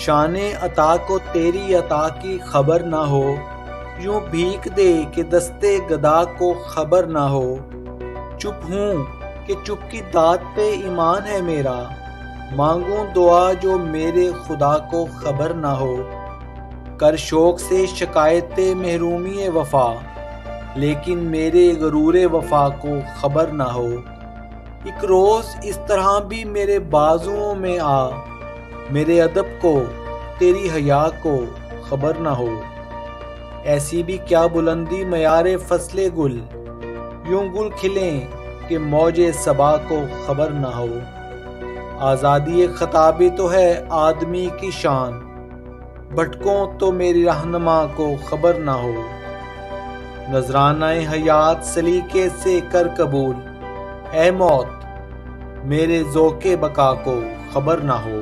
شان عطا کو تیری عطا کی خبر نہ ہو، یوں بھیک دے کہ دستے گدا کو خبر نہ ہو۔ چپ ہوں کہ چپ کی داد پہ ایمان ہے میرا، مانگوں دعا جو میرے خدا کو خبر نہ ہو۔ کر شوق سے شکایت محرومی وفا، لیکن میرے غرور وفا کو خبر نہ ہو۔ ایک روز اس طرح بھی میرے بازوؤں میں آ، میرے ادب کو تیری حیا کو خبر نہ ہو۔ ایسی بھی کیا بلندی معیار فصل گل، یوں گل کھلیں کہ موج صبا کو خبر نہ ہو۔ آزادی خطابی تو ہے آدمی کی شان، بھٹکوں تو میری رہنما کو خبر نہ ہو۔ نذرانہ حیات سلیقے سے کر قبول، اے موت میرے ذوق بقا کو خبر نہ ہو۔